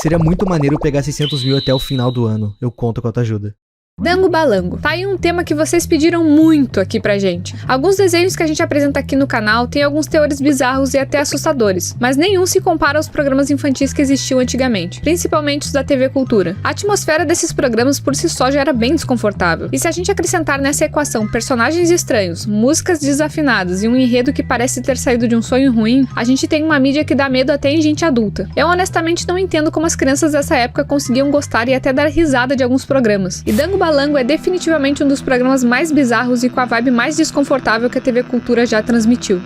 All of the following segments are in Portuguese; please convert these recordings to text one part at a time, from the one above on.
Seria muito maneiro pegar 600 mil até o final do ano. Eu conto com a tua ajuda. Dango Balango. Tá aí um tema que vocês pediram muito aqui pra gente. Alguns desenhos que a gente apresenta aqui no canal têm alguns teores bizarros e até assustadores, mas nenhum se compara aos programas infantis que existiam antigamente, principalmente os da TV Cultura. A atmosfera desses programas por si só já era bem desconfortável. E se a gente acrescentar nessa equação personagens estranhos, músicas desafinadas e um enredo que parece ter saído de um sonho ruim, a gente tem uma mídia que dá medo até em gente adulta. Eu honestamente não entendo como as crianças dessa época conseguiam gostar e até dar risada de alguns programas. E Dango Balango é definitivamente um dos programas mais bizarros e com a vibe mais desconfortável que a TV Cultura já transmitiu.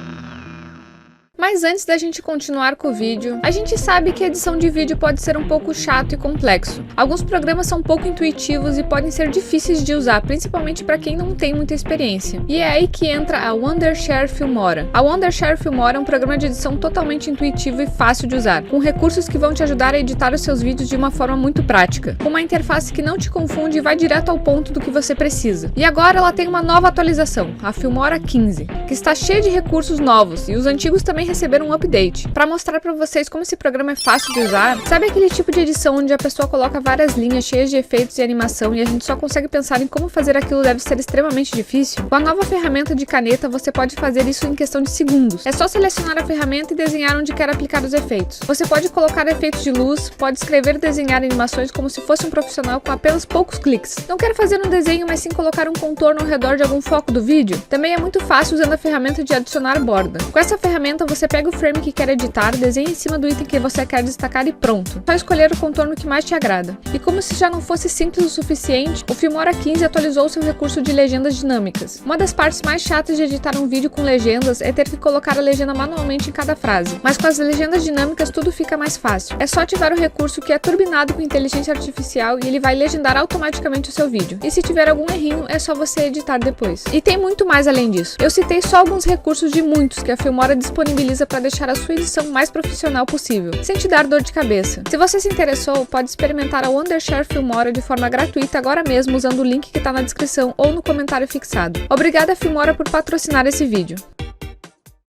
Mas antes da gente continuar com o vídeo, a gente sabe que a edição de vídeo pode ser um pouco chato e complexo. Alguns programas são pouco intuitivos e podem ser difíceis de usar, principalmente para quem não tem muita experiência. E é aí que entra a Wondershare Filmora. A Wondershare Filmora é um programa de edição totalmente intuitivo e fácil de usar, com recursos que vão te ajudar a editar os seus vídeos de uma forma muito prática, com uma interface que não te confunde e vai direto ao ponto do que você precisa. E agora ela tem uma nova atualização, a Filmora 15, que está cheia de recursos novos, e os antigos também receberam um update. Para mostrar para vocês como esse programa é fácil de usar, sabe aquele tipo de edição onde a pessoa coloca várias linhas cheias de efeitos e animação e a gente só consegue pensar em como fazer aquilo deve ser extremamente difícil? Com a nova ferramenta de caneta você pode fazer isso em questão de segundos. É só selecionar a ferramenta e desenhar onde quer aplicar os efeitos. Você pode colocar efeitos de luz, pode escrever e desenhar animações como se fosse um profissional com apenas poucos cliques. Não quer fazer um desenho, mas sim colocar um contorno ao redor de algum foco do vídeo? Também é muito fácil usando a ferramenta de adicionar borda. Com essa ferramenta você pega o frame que quer editar, desenha em cima do item que você quer destacar e pronto. Só escolher o contorno que mais te agrada. E como se já não fosse simples o suficiente, o Filmora 15 atualizou seu recurso de legendas dinâmicas. Uma das partes mais chatas de editar um vídeo com legendas é ter que colocar a legenda manualmente em cada frase. Mas com as legendas dinâmicas tudo fica mais fácil. É só ativar o recurso que é turbinado com inteligência artificial e ele vai legendar automaticamente o seu vídeo. E se tiver algum errinho, é só você editar depois. E tem muito mais além disso. Eu citei só alguns recursos de muitos que a Filmora disponibiliza para deixar a sua edição mais profissional possível, sem te dar dor de cabeça. Se você se interessou, pode experimentar a Wondershare Filmora de forma gratuita agora mesmo usando o link que está na descrição ou no comentário fixado. Obrigada Filmora por patrocinar esse vídeo.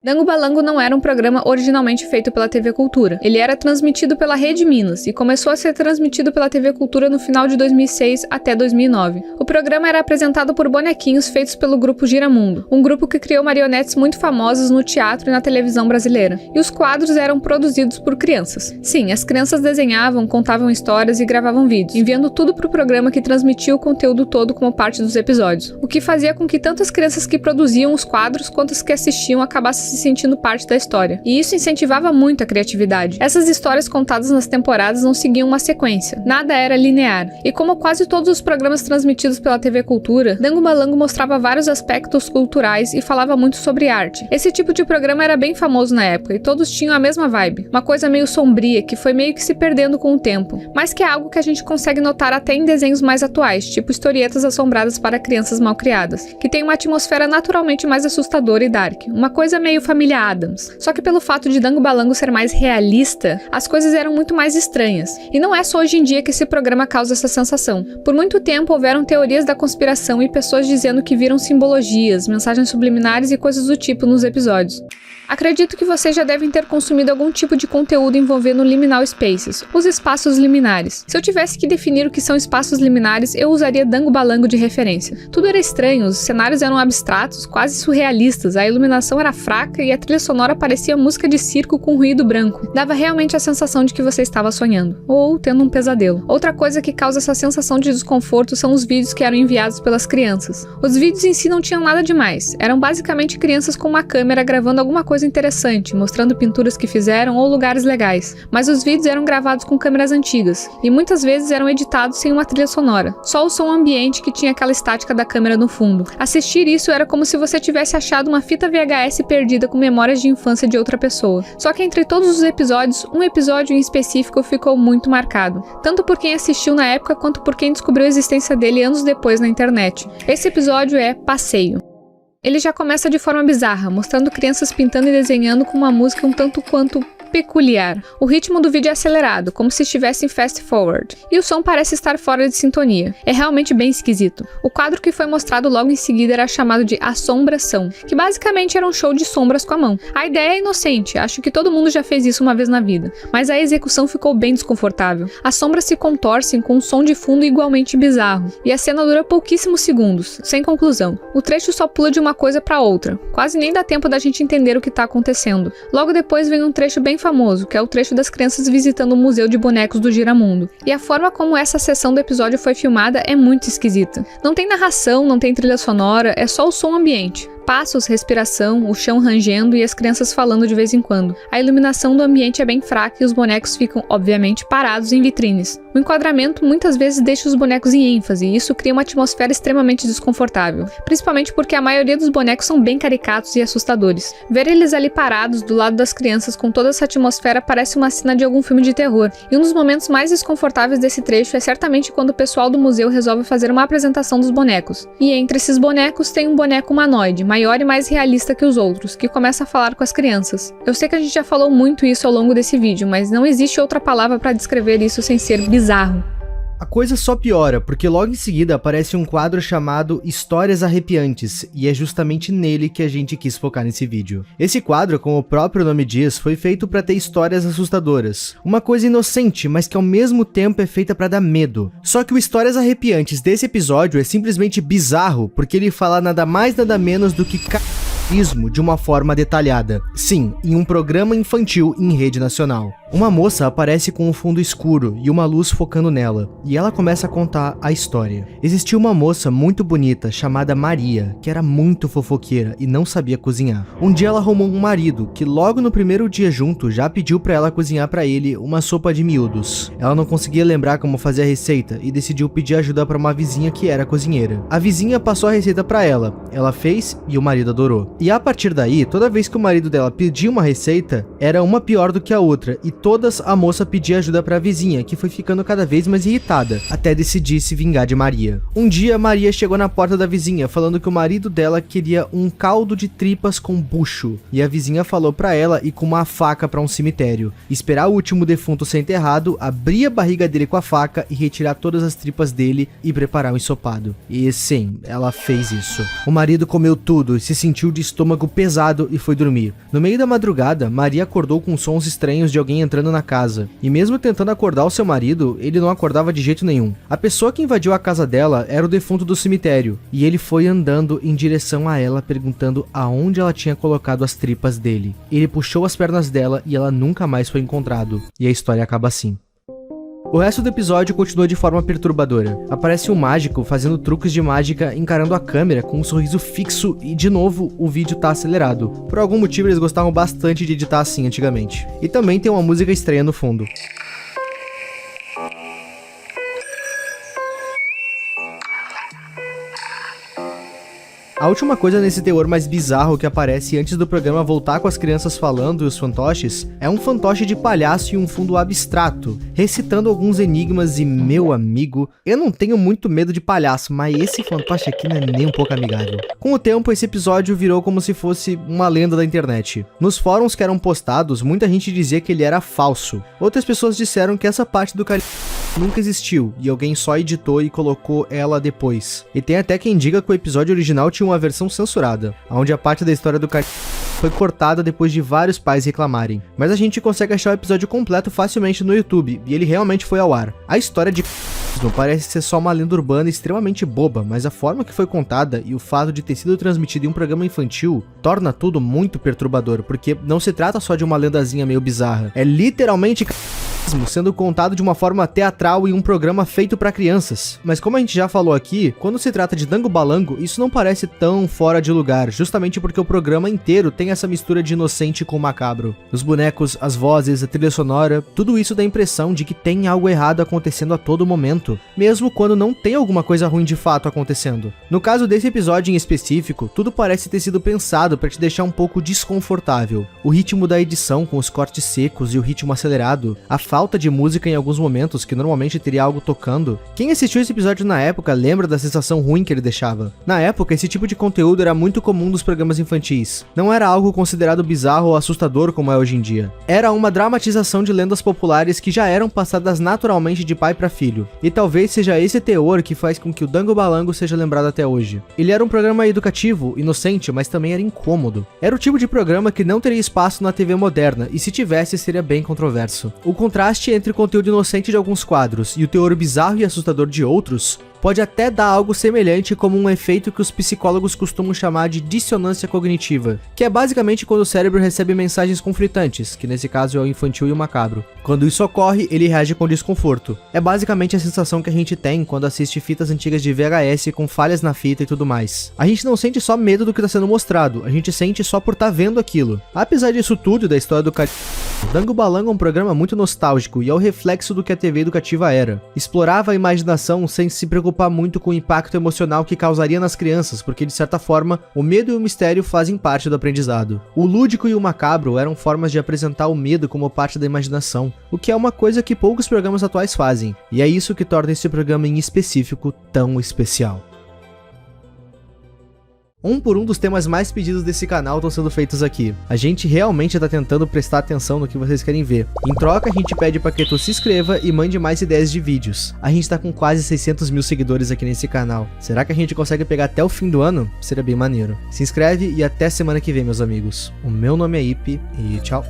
Dango Balango não era um programa originalmente feito pela TV Cultura. Ele era transmitido pela Rede Minas e começou a ser transmitido pela TV Cultura no final de 2006 até 2009. O programa era apresentado por bonequinhos feitos pelo grupo Giramundo, um grupo que criou marionetes muito famosas no teatro e na televisão brasileira. E os quadros eram produzidos por crianças. Sim, as crianças desenhavam, contavam histórias e gravavam vídeos, enviando tudo para o programa que transmitia o conteúdo todo como parte dos episódios, o que fazia com que tanto as crianças que produziam os quadros quanto as que assistiam acabassem se sentindo parte da história. E isso incentivava muito a criatividade. Essas histórias contadas nas temporadas não seguiam uma sequência. Nada era linear. E como quase todos os programas transmitidos pela TV Cultura, Dango Balango mostrava vários aspectos culturais e falava muito sobre arte. Esse tipo de programa era bem famoso na época e todos tinham a mesma vibe. Uma coisa meio sombria que foi meio que se perdendo com o tempo, mas que é algo que a gente consegue notar até em desenhos mais atuais, tipo historietas assombradas para crianças mal criadas, que tem uma atmosfera naturalmente mais assustadora e dark. Uma coisa meio família Addams. Só que pelo fato de Dango Balango ser mais realista, as coisas eram muito mais estranhas. E não é só hoje em dia que esse programa causa essa sensação. Por muito tempo houveram teorias da conspiração e pessoas dizendo que viram simbologias, mensagens subliminares e coisas do tipo nos episódios. Acredito que vocês já devem ter consumido algum tipo de conteúdo envolvendo liminal spaces, os espaços liminares. Se eu tivesse que definir o que são espaços liminares, eu usaria Dango Balango de referência. Tudo era estranho, os cenários eram abstratos, quase surrealistas, a iluminação era fraca e a trilha sonora parecia música de circo com ruído branco. Dava realmente a sensação de que você estava sonhando, ou tendo um pesadelo. Outra coisa que causa essa sensação de desconforto são os vídeos que eram enviados pelas crianças. Os vídeos em si não tinham nada demais, eram basicamente crianças com uma câmera gravando alguma coisa interessante, mostrando pinturas que fizeram ou lugares legais, mas os vídeos eram gravados com câmeras antigas, e muitas vezes eram editados sem uma trilha sonora, só o som ambiente que tinha aquela estática da câmera no fundo. Assistir isso era como se você tivesse achado uma fita VHS perdida com memórias de infância de outra pessoa. Só que entre todos os episódios, um episódio em específico ficou muito marcado, tanto por quem assistiu na época quanto por quem descobriu a existência dele anos depois na internet. Esse episódio é Passeio. Ele já começa de forma bizarra, mostrando crianças pintando e desenhando com uma música um tanto quanto peculiar. O ritmo do vídeo é acelerado, como se estivesse em fast forward, e o som parece estar fora de sintonia. É realmente bem esquisito. O quadro que foi mostrado logo em seguida era chamado de assombração, que basicamente era um show de sombras com a mão. A ideia é inocente, acho que todo mundo já fez isso uma vez na vida, mas a execução ficou bem desconfortável. As sombras se contorcem com um som de fundo igualmente bizarro, e a cena dura pouquíssimos segundos, sem conclusão. O trecho só pula de uma coisa para outra, quase nem dá tempo da gente entender o que tá acontecendo. Logo depois vem um trecho bem famoso, que é o trecho das crianças visitando o museu de bonecos do Giramundo. E a forma como essa seção do episódio foi filmada é muito esquisita. Não tem narração, não tem trilha sonora, é só o som ambiente. Passos, respiração, o chão rangendo e as crianças falando de vez em quando. A iluminação do ambiente é bem fraca e os bonecos ficam, obviamente, parados em vitrines. O enquadramento muitas vezes deixa os bonecos em ênfase e isso cria uma atmosfera extremamente desconfortável, principalmente porque a maioria dos bonecos são bem caricatos e assustadores. Ver eles ali parados do lado das crianças com toda essa atmosfera parece uma cena de algum filme de terror, e um dos momentos mais desconfortáveis desse trecho é certamente quando o pessoal do museu resolve fazer uma apresentação dos bonecos. E entre esses bonecos tem um boneco humanoide, maior e mais realista que os outros, que começa a falar com as crianças. Eu sei que a gente já falou muito isso ao longo desse vídeo, mas não existe outra palavra para descrever isso sem ser bizarro. A coisa só piora, porque logo em seguida aparece um quadro chamado Histórias Arrepiantes, e é justamente nele que a gente quis focar nesse vídeo. Esse quadro, como o próprio nome diz, foi feito para ter histórias assustadoras. Uma coisa inocente, mas que ao mesmo tempo é feita para dar medo. Só que o Histórias Arrepiantes desse episódio é simplesmente bizarro, porque ele fala nada mais nada menos do que de uma forma detalhada. Sim, em um programa infantil em rede nacional. Uma moça aparece com um fundo escuro e uma luz focando nela, e ela começa a contar a história. Existia uma moça muito bonita chamada Maria, que era muito fofoqueira e não sabia cozinhar. Um dia ela arrumou um marido, que logo no primeiro dia junto já pediu pra ela cozinhar pra ele uma sopa de miúdos. Ela não conseguia lembrar como fazer a receita e decidiu pedir ajuda pra uma vizinha que era cozinheira. A vizinha passou a receita pra ela fez e o marido adorou. E a partir daí, toda vez que o marido dela pedia uma receita, era uma pior do que a outra, e todas a moça pedia ajuda pra vizinha, que foi ficando cada vez mais irritada, até decidir se vingar de Maria. Um dia, Maria chegou na porta da vizinha, falando que o marido dela queria um caldo de tripas com bucho, e a vizinha falou pra ela ir com uma faca pra um cemitério, esperar o último defunto ser enterrado, abrir a barriga dele com a faca e retirar todas as tripas dele e preparar um ensopado. E sim, ela fez isso. O marido comeu tudo e se sentiu de estômago pesado e foi dormir. No meio da madrugada, Maria acordou com sons estranhos de alguém entrando na casa. E mesmo tentando acordar o seu marido, ele não acordava de jeito nenhum. A pessoa que invadiu a casa dela era o defunto do cemitério, e ele foi andando em direção a ela, perguntando aonde ela tinha colocado as tripas dele. Ele puxou as pernas dela e ela nunca mais foi encontrado. E a história acaba assim. O resto do episódio continua de forma perturbadora. Aparece um mágico fazendo truques de mágica encarando a câmera com um sorriso fixo e, de novo, o vídeo tá acelerado. Por algum motivo eles gostavam bastante de editar assim antigamente. E também tem uma música estranha no fundo. A última coisa nesse teor mais bizarro que aparece antes do programa voltar com as crianças falando e os fantoches é um fantoche de palhaço e um fundo abstrato, recitando alguns enigmas e, meu amigo, eu não tenho muito medo de palhaço, mas esse fantoche aqui não é nem um pouco amigável. Com o tempo, esse episódio virou como se fosse uma lenda da internet. Nos fóruns que eram postados, muita gente dizia que ele era falso. Outras pessoas disseram que essa parte do nunca existiu, e alguém só editou e colocou ela depois. E tem até quem diga que o episódio original tinha uma versão censurada, onde a parte da história do foi cortada depois de vários pais reclamarem. Mas a gente consegue achar o episódio completo facilmente no YouTube, e ele realmente foi ao ar. A história de não parece ser só uma lenda urbana extremamente boba, mas a forma que foi contada e o fato de ter sido transmitido em um programa infantil torna tudo muito perturbador, porque não se trata só de uma lendazinha meio bizarra, é literalmente sendo contado de uma forma teatral em um programa feito para crianças. Mas como a gente já falou aqui, quando se trata de Dango Balango, isso não parece tão fora de lugar, justamente porque o programa inteiro tem essa mistura de inocente com macabro. Os bonecos, as vozes, a trilha sonora, tudo isso dá a impressão de que tem algo errado acontecendo a todo momento, mesmo quando não tem alguma coisa ruim de fato acontecendo. No caso desse episódio em específico, tudo parece ter sido pensado para te deixar um pouco desconfortável. O ritmo da edição com os cortes secos e o ritmo acelerado, a falta falta de música em alguns momentos, que normalmente teria algo tocando. Quem assistiu esse episódio na época lembra da sensação ruim que ele deixava. Na época, esse tipo de conteúdo era muito comum dos programas infantis. Não era algo considerado bizarro ou assustador como é hoje em dia. Era uma dramatização de lendas populares que já eram passadas naturalmente de pai para filho. E talvez seja esse teor que faz com que o Dango Balango seja lembrado até hoje. Ele era um programa educativo, inocente, mas também era incômodo. Era o tipo de programa que não teria espaço na TV moderna, e se tivesse seria bem controverso. O contraste entre o conteúdo inocente de alguns quadros e o teor bizarro e assustador de outros pode até dar algo semelhante como um efeito que os psicólogos costumam chamar de dissonância cognitiva, que é basicamente quando o cérebro recebe mensagens conflitantes, que nesse caso é o infantil e o macabro. Quando isso ocorre, ele reage com desconforto. É basicamente a sensação que a gente tem quando assiste fitas antigas de VHS com falhas na fita e tudo mais. A gente não sente só medo do que está sendo mostrado, a gente sente só por estar vendo aquilo. Apesar disso tudo e da história do Dango Balango é um programa muito nostálgico e é o reflexo do que a TV educativa era. Explorava a imaginação sem se preocupar muito com o impacto emocional que causaria nas crianças, porque de certa forma, o medo e o mistério fazem parte do aprendizado. O lúdico e o macabro eram formas de apresentar o medo como parte da imaginação, o que é uma coisa que poucos programas atuais fazem, e é isso que torna esse programa em específico tão especial. Um por um dos temas mais pedidos desse canal estão sendo feitos aqui. A gente realmente está tentando prestar atenção no que vocês querem ver. Em troca, a gente pede para que tu se inscreva e mande mais ideias de vídeos. A gente está com quase 600 mil seguidores aqui nesse canal. Será que a gente consegue pegar até o fim do ano? Seria bem maneiro. Se inscreve e até semana que vem, meus amigos. O meu nome é Ipe e tchau!